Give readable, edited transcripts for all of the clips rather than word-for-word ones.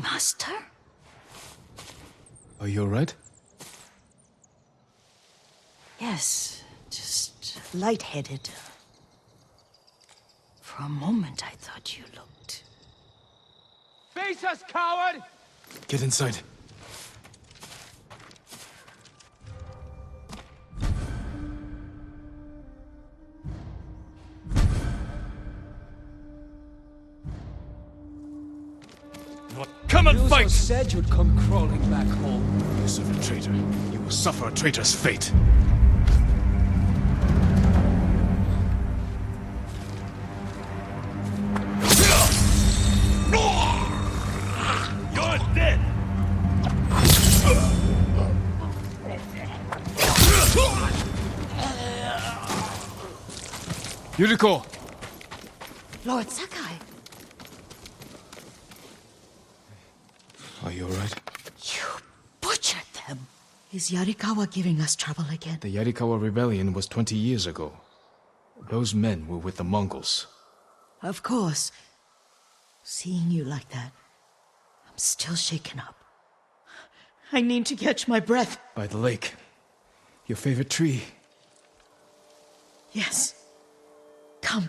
Master? Are you alright? Yes, just lightheaded. For a moment, I thought you looked... Face us, coward! Get inside. Come and fight! You said you'd come crawling back home. You serve a traitor. You will suffer a traitor's fate. You're dead! Yuriko! Lord Sakai, Are you alright? you butchered them. Is Yarikawa giving us trouble again? The Yarikawa rebellion was 20 years ago. Those men were with the Mongols. Of course. Seeing you like that, I'm still shaken up. I need to catch my breath. By the lake. Your favorite tree. Yes. Come.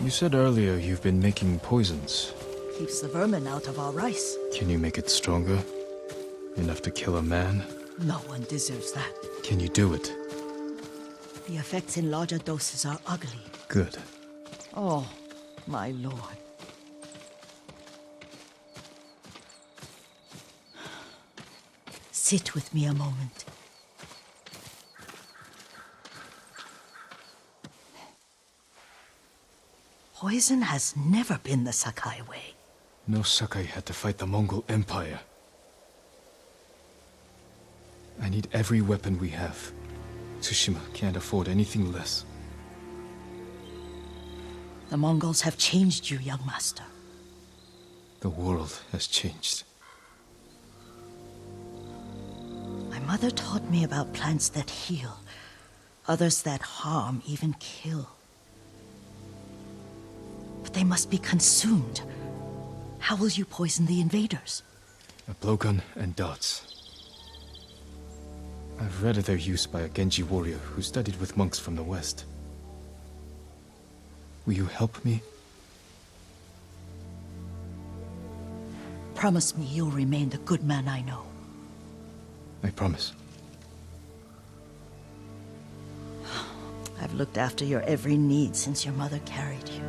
You said earlier you've been making poisons. Keeps the vermin out of our rice. Can you make it stronger? Enough to kill a man? No one deserves that. Can you do it? The effects in larger doses are ugly. Good. Oh, my lord. Sit with me a moment. Poison has never been the Sakai way. No Sakai had to fight the Mongol Empire. I need every weapon we have. Tsushima can't afford anything less. The Mongols have changed you, young master. The world has changed. My mother taught me about plants that heal, others that harm, even kill. But they must be consumed. How will you poison the invaders? A blowgun and darts. I've read of their use by a Genji warrior who studied with monks from the west. Will you help me? Promise me you'll remain the good man I know. I promise. I've looked after your every need since your mother carried you.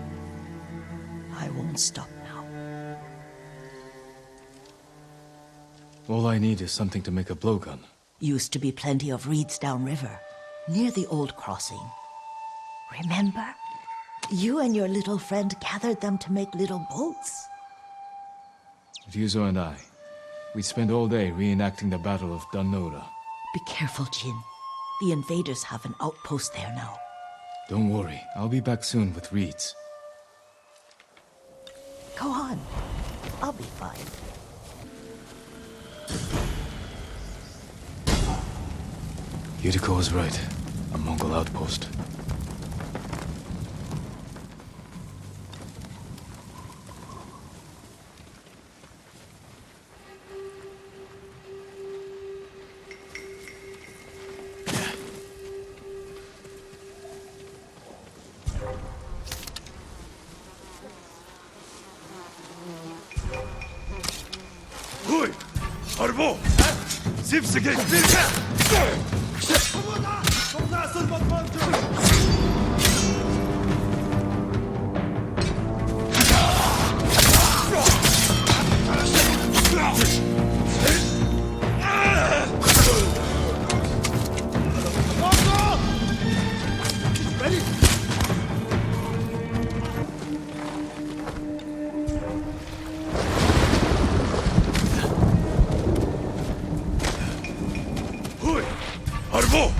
I won't stop now. All I need is something to make a blowgun. Used to be plenty of reeds downriver, near the old crossing. Remember? You and your little friend gathered them to make little boats. Ryuzo and I, we'd spend all day reenacting the Battle of Danora. Be careful, Jin. The invaders have an outpost there now. Don't worry, I'll be back soon with reeds. Go on. I'll be fine. Yuriko was right. A Mongol outpost. Hui! Arbo! Zipse geht Arbo!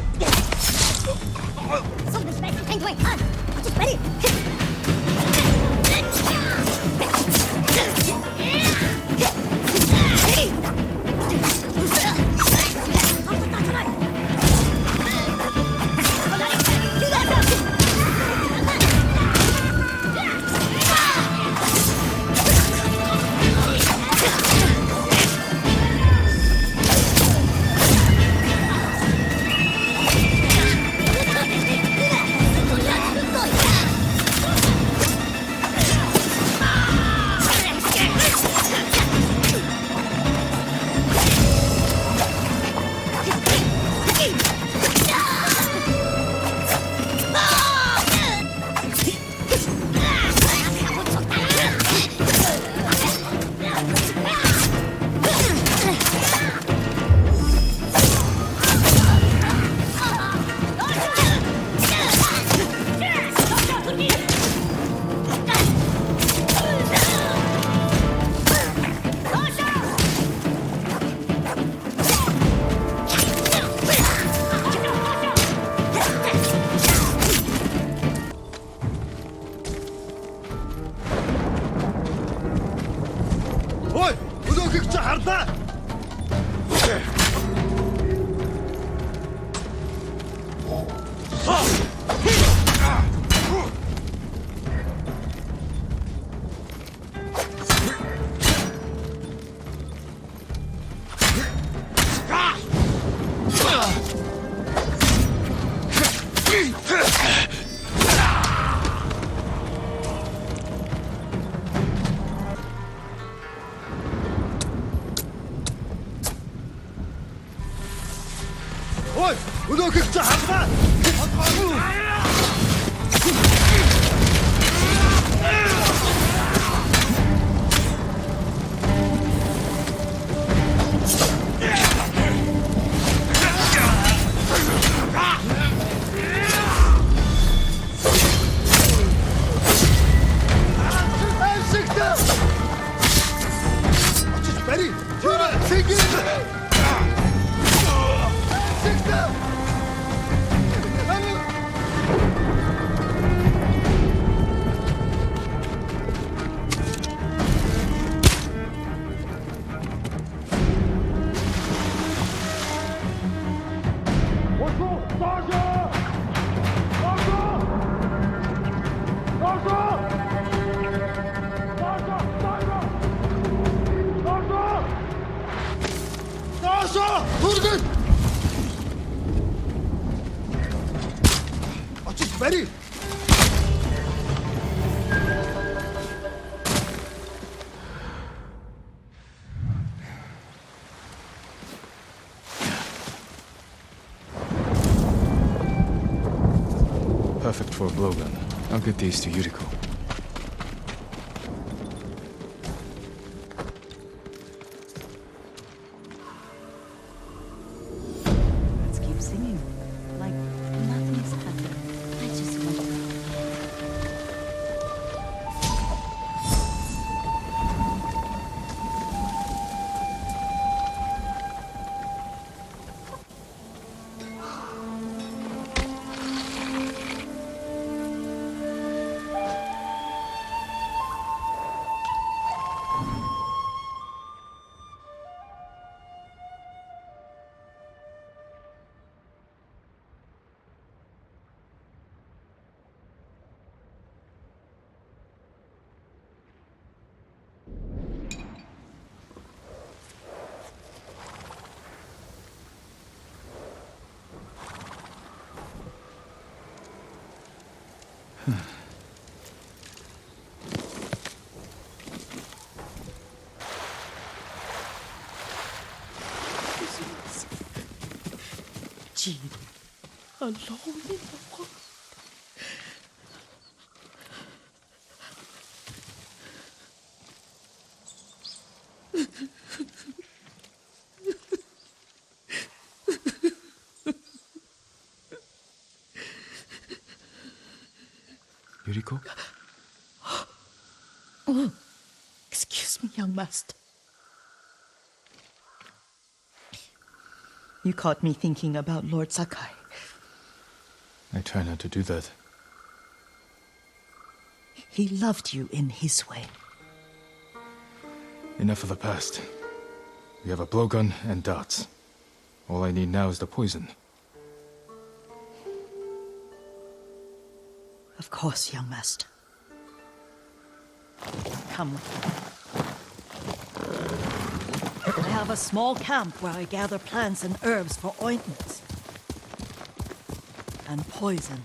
흑자 harba! Oi! Udah 흑자 harba! Ready? Take it! Durgun! Açış beni! Perfect for a blowgun. I'll get these to Yuriko. Let's keep singing. Like nothing's happened. I just want to. Jean, alone in the world. Yuriko? Oh, excuse me, young master. You caught me thinking about Lord Sakai. I try not to do that. He loved you in his way. Enough of the past. We have a blowgun and darts. All I need now is the poison. Of course, young master. Come with me. I have a small camp where I gather plants and herbs for ointments. And poison.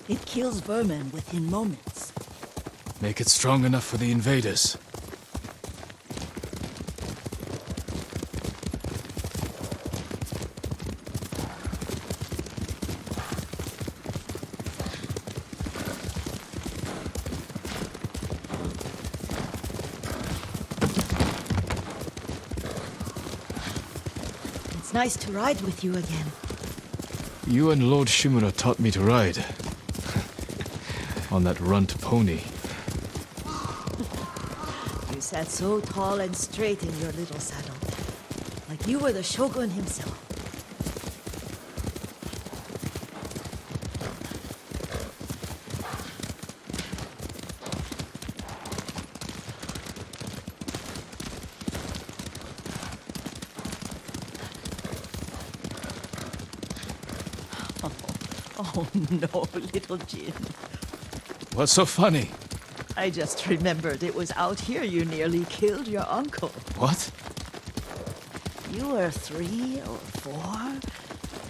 It kills vermin within moments. Make it strong enough for the invaders. It's nice to ride with you again. You and Lord Shimura taught me to ride. On that runt pony. You sat so tall and straight in your little saddle. Like you were the shogun himself. Oh no, little Jin. What's so funny? I just remembered it was out here you nearly killed your uncle. What? You were 3 or 4?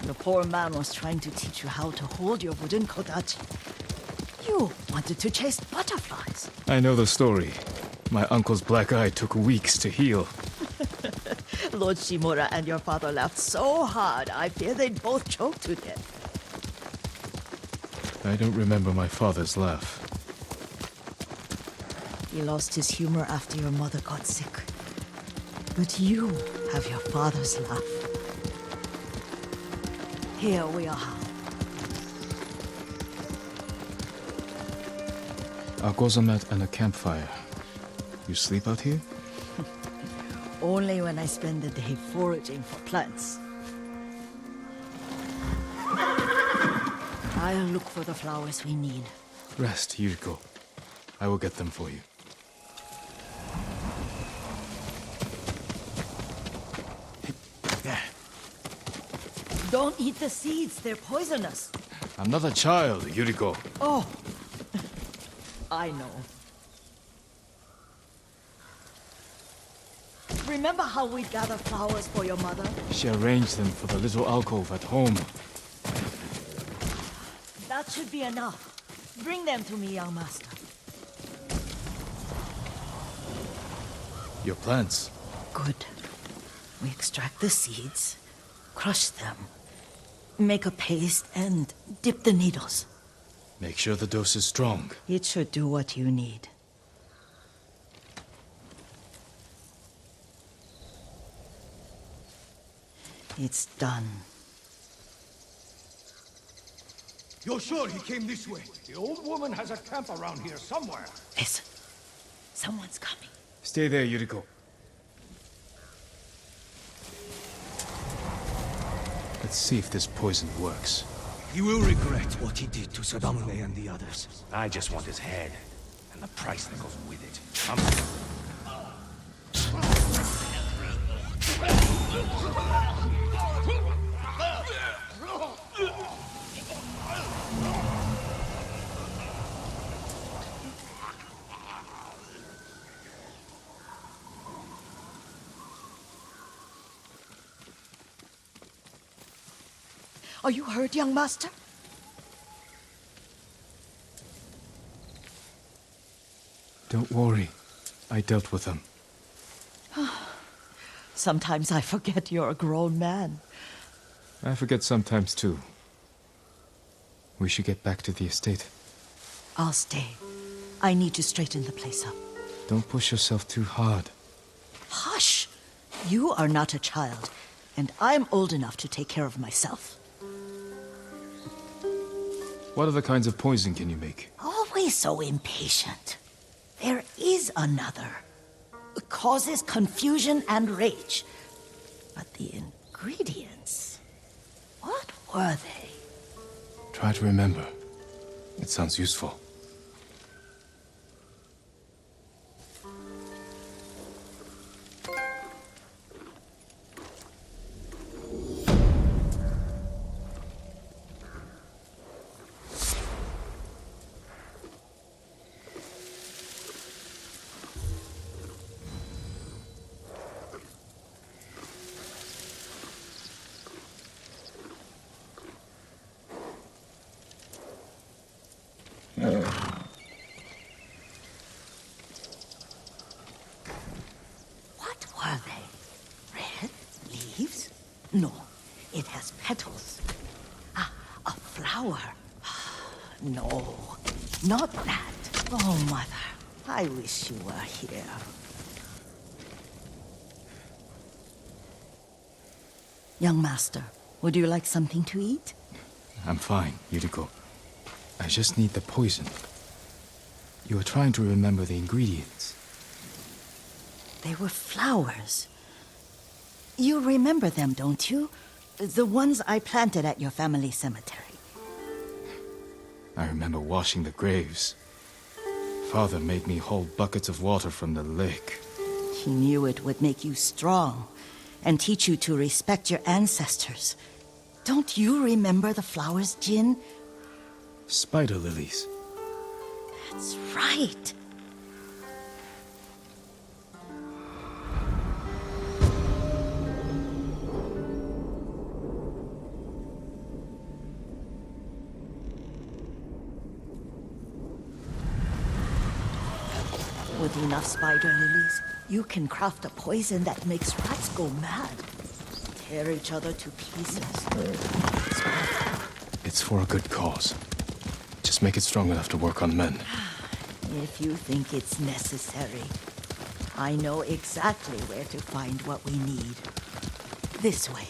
The poor man was trying to teach you how to hold your wooden kodachi. You wanted to chase butterflies. I know the story. My uncle's black eye took weeks to heal. Lord Shimura and your father laughed so hard, I fear they'd both choke to death. I don't remember my father's laugh. He lost his humor after your mother got sick. But you have your father's laugh. Here we are. A gozamat and a campfire. You sleep out here? Only when I spend the day foraging for plants. I'll look for the flowers we need. Rest, Yuriko. I will get them for you. Don't eat the seeds, they're poisonous. I'm not a child, Yuriko. Oh, I know. Remember how we'd gather flowers for your mother? She arranged them for the little alcove at home. That should be enough. Bring them to me, young master. Your plants. Good. We extract the seeds, crush them, make a paste, and dip the needles. Make sure the dose is strong. It should do what you need. It's done. You're sure he came this way? The old woman has a camp around here somewhere. Listen. Someone's coming. Stay there, Yuriko. Let's see if this poison works. He will regret what he did to Sadamune and the others. I just want his head, and the price that goes with it. Are you hurt, young master? Don't worry. I dealt with them. Sometimes I forget you're a grown man. I forget sometimes too. We should get back to the estate. I'll stay. I need to straighten the place up. Don't push yourself too hard. Hush! You are not a child, and I'm old enough to take care of myself. What other kinds of poison can you make? Always so impatient. There is another. It causes confusion and rage. But the ingredients... what were they? Try to remember. It sounds useful. What were they? Red leaves? No, it has petals. Ah, a flower. No, not that. Oh, Mother, I wish you were here. Young master, would you like something to eat? I'm fine, Yuriko. I just need the poison. You are trying to remember the ingredients. They were flowers. You remember them, don't you? The ones I planted at your family cemetery. I remember washing the graves. Father made me haul buckets of water from the lake. He knew it would make you strong and teach you to respect your ancestors. Don't you remember the flowers, Jin? Spider lilies. That's right. With enough spider lilies, you can craft a poison that makes rats go mad. Tear each other to pieces. It's for a good cause. Just make it strong enough to work on men. If you think it's necessary, I know exactly where to find what we need. This way.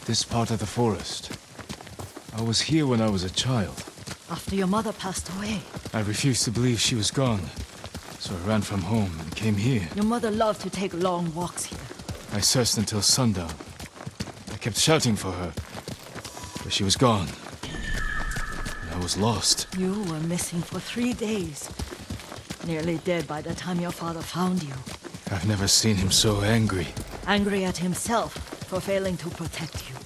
This part of the forest. I was here when I was a child. After your mother passed away. I refused to believe she was gone. So I ran from home and came here. Your mother loved to take long walks here. I searched until sundown. I kept shouting for her. But she was gone. And I was lost. You were missing for 3 days. Nearly dead by the time your father found you. I've never seen him so angry. Angry at himself for failing to protect you.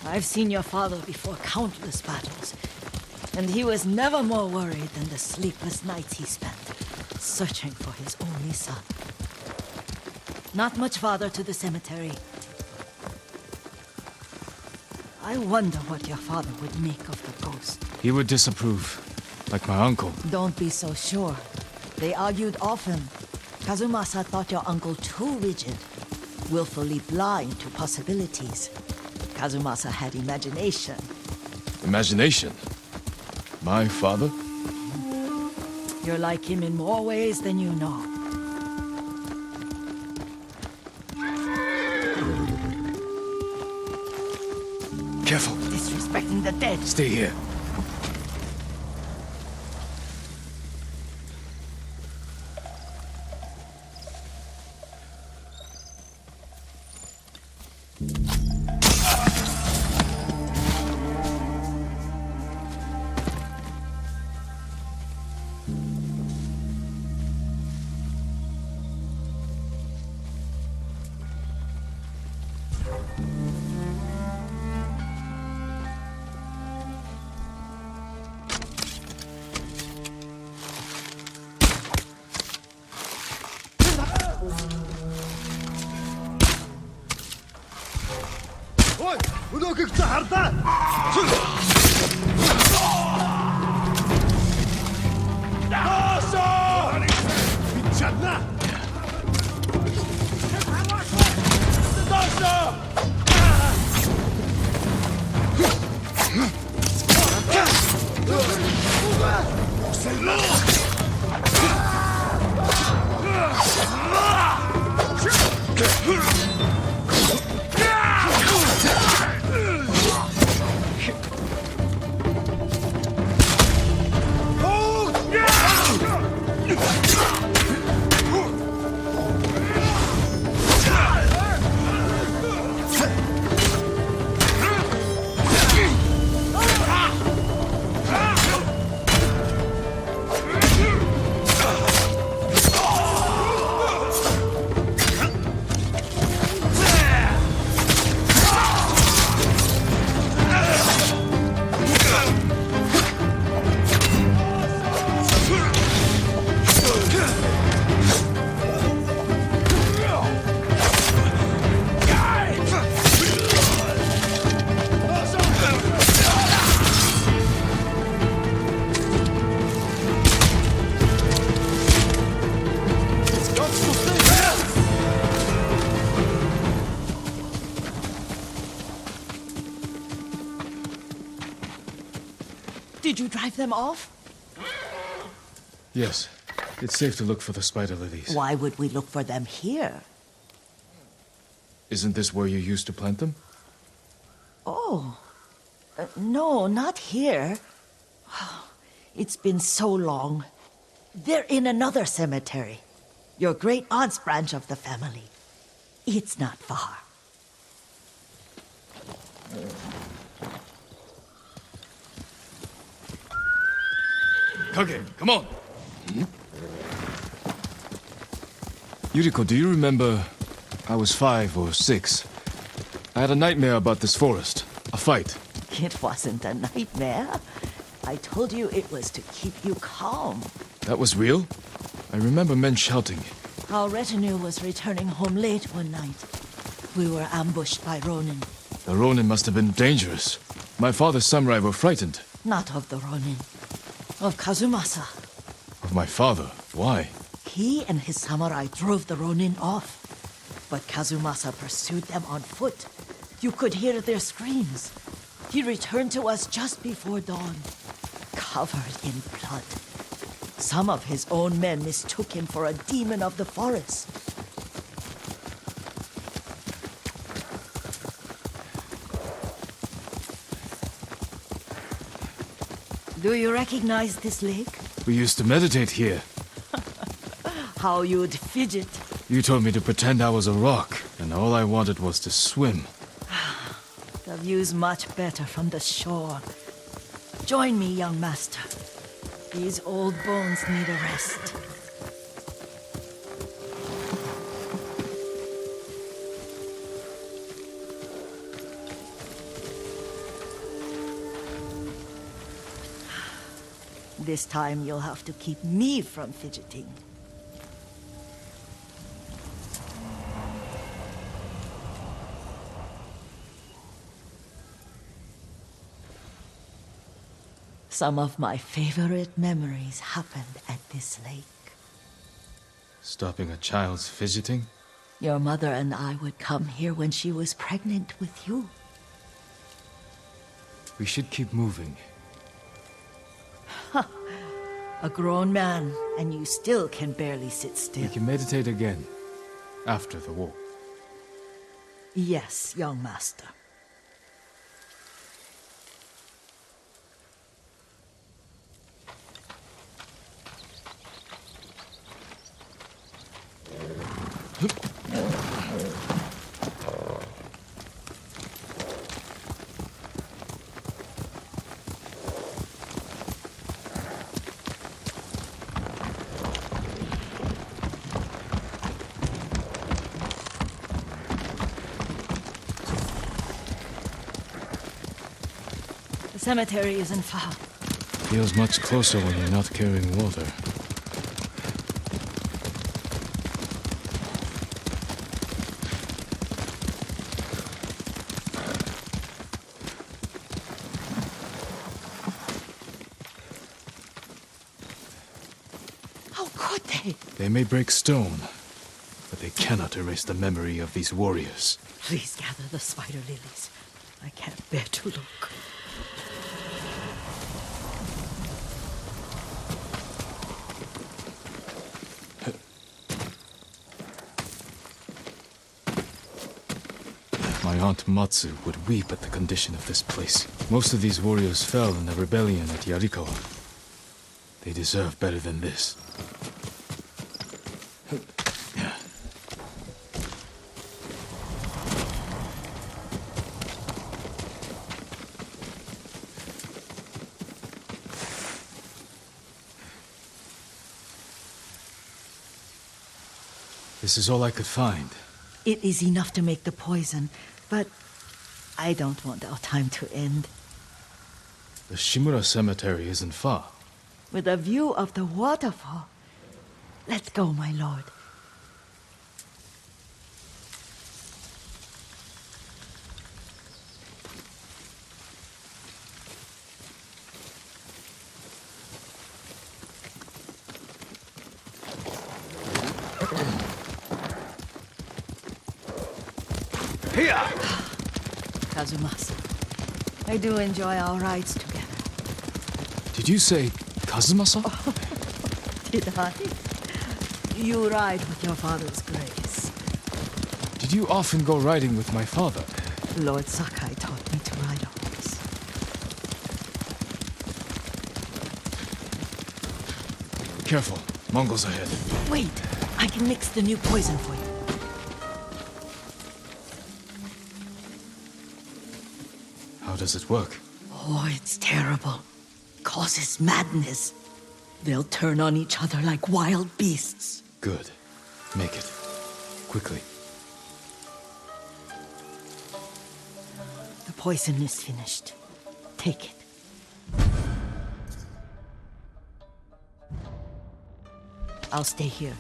I've seen your father before countless battles. And he was never more worried than the sleepless nights he spent searching for his only son. Not much farther to the cemetery. I wonder what your father would make of the ghost. He would disapprove, like my uncle. Don't be so sure. They argued often. Kazumasa thought your uncle too rigid, willfully blind to possibilities. Kazumasa had imagination. Imagination? My father? You're like him in more ways than you know. Careful. Disrespecting the dead. Stay here. Did you drive them off? Yes. It's safe to look for the spider lilies. Why would we look for them here? Isn't this where you used to plant them? Oh. No, not here. It's been so long. They're in another cemetery. Your great-aunt's branch of the family. It's not far. Kage, come on! Yuriko, do you remember... I was 5 or 6. I had a nightmare about this forest. A fight. It wasn't a nightmare. I told you it was to keep you calm. That was real? I remember men shouting. Our retinue was returning home late one night. We were ambushed by Ronin. The Ronin must have been dangerous. My father's samurai were frightened. Not of the Ronin. Of Kazumasa. Of my father? Why? He and his samurai drove the Ronin off. But Kazumasa pursued them on foot. You could hear their screams. He returned to us just before dawn, covered in blood. Some of his own men mistook him for a demon of the forest. Do you recognize this lake? We used to meditate here. How you'd fidget. You told me to pretend I was a rock, and all I wanted was to swim. The view's much better from the shore. Join me, young master. These old bones need a rest. This time you'll have to keep me from fidgeting. Some of my favorite memories happened at this lake. Stopping a child's fidgeting? Your mother and I would come here when she was pregnant with you. We should keep moving. A grown man, and you still can barely sit still. We can meditate again, after the war. Yes, young master. The cemetery isn't far. Feels much closer when you're not carrying water. How could they? They may break stone, but they cannot erase the memory of these warriors. Please gather the spider lilies. I can't bear to look. My aunt Matsu would weep at the condition of this place. Most of these warriors fell in the rebellion at Yarikawa. They deserve better than this. This is all I could find. It is enough to make the poison, but I don't want our time to end. The Shimura cemetery isn't far. With a view of the waterfall. Let's go, my lord. Here! Kazumasa, I do enjoy our rides together. Did you say Kazumasa? Did I? You ride with your father's grace. Did you often go riding with my father? Lord Sakai taught me to ride a horse. Careful, Mongols ahead. Wait, I can mix the new poison for you. How does it work? Oh, it's terrible. Causes madness. They'll turn on each other like wild beasts. Good. Make it. Quickly. The poison is finished. Take it. I'll stay here.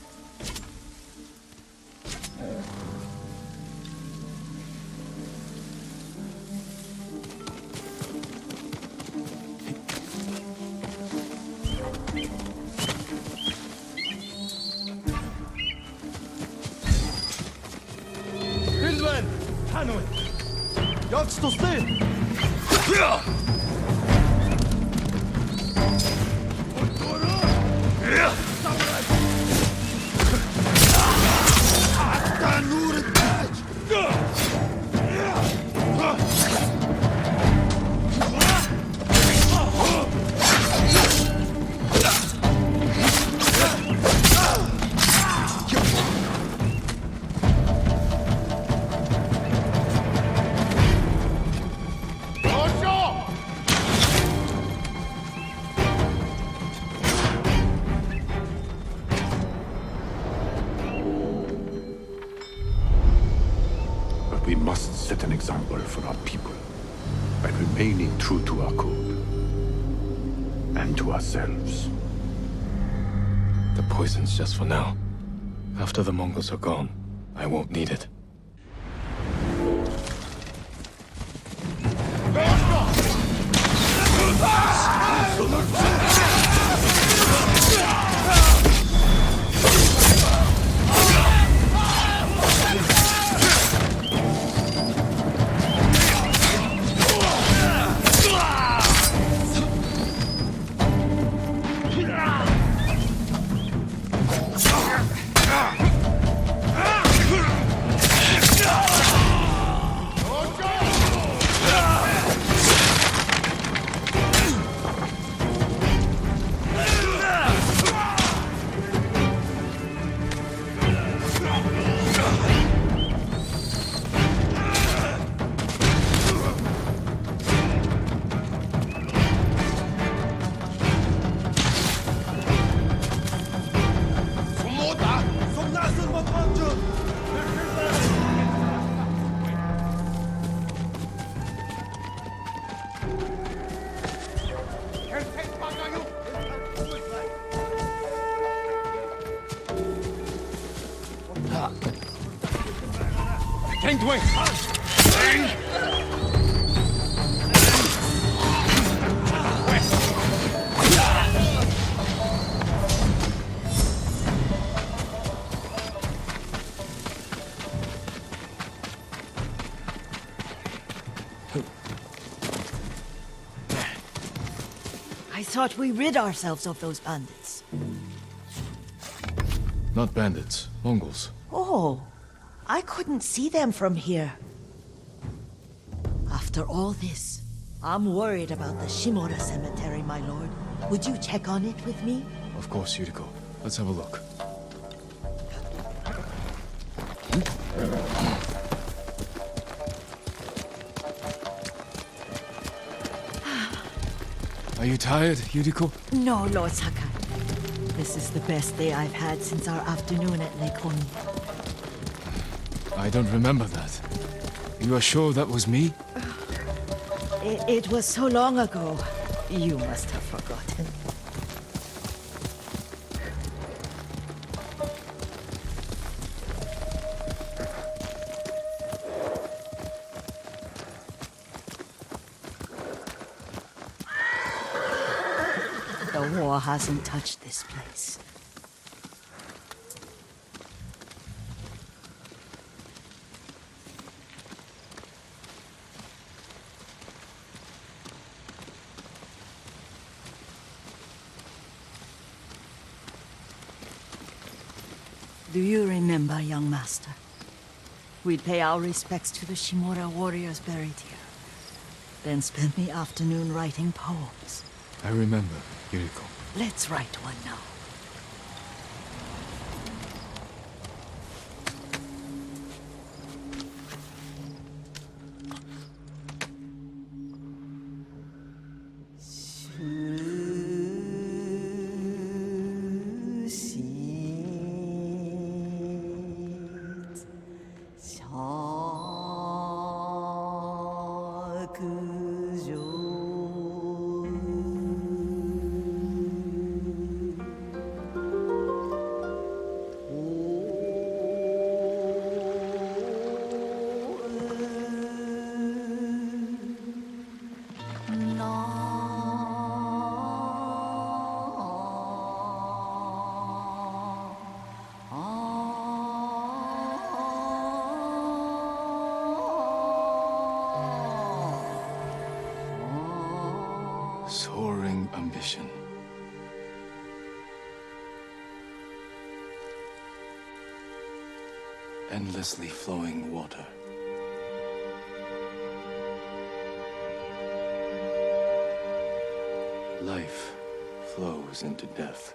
Hildwen! Hanoi! Jak står still! We must set an example for our people by remaining true to our code and to ourselves. The poison's just for now. After the Mongols are gone, I won't need it. I thought we rid ourselves of those bandits. Not bandits, Mongols. Oh, I couldn't see them from here. After all this, I'm worried about the Shimura cemetery, my lord. Would you check on it with me? Of course, Yuriko. Let's have a look. Are you tired, Yuriko? No, Lord Sakai. This is the best day I've had since our afternoon at Lake Oni. I don't remember that. You are sure that was me? It was so long ago. You must have forgotten. The war hasn't touched this place. Do you remember, young master? We'd pay our respects to the Shimura warriors buried here, then spend the afternoon writing poems. I remember, Yuriko. Let's write one now. ambition. Endlessly flowing water. Life flows into death.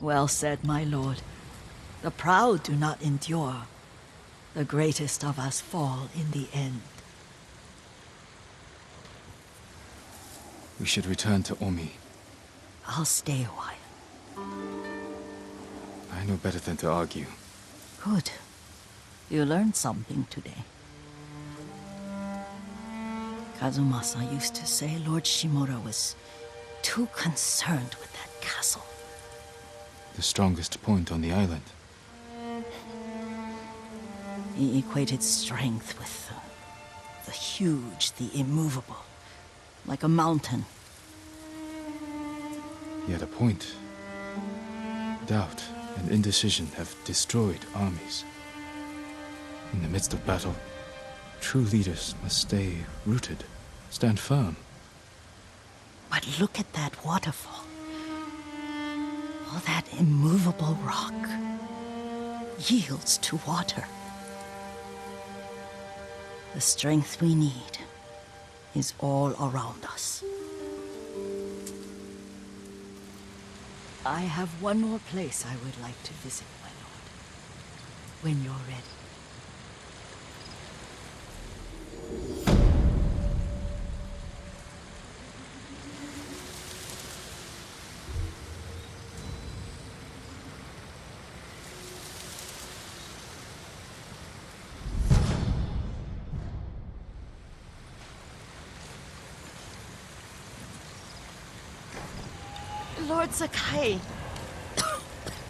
Well said, my lord. The proud do not endure. The greatest of us fall in the end. We should return to Omi. I'll stay a while. I know better than to argue. Good. You learned something today. Kazumasa used to say Lord Shimura was too concerned with that castle. The strongest point on the island. He equated strength with the huge, the immovable, like a mountain. He had a point. Doubt and indecision have destroyed armies. In the midst of battle, true leaders must stay rooted, stand firm. But look at that waterfall. All that immovable rock yields to water. The strength we need is all around us. I have one more place I would like to visit, my lord. When you're ready. Lord Sakai,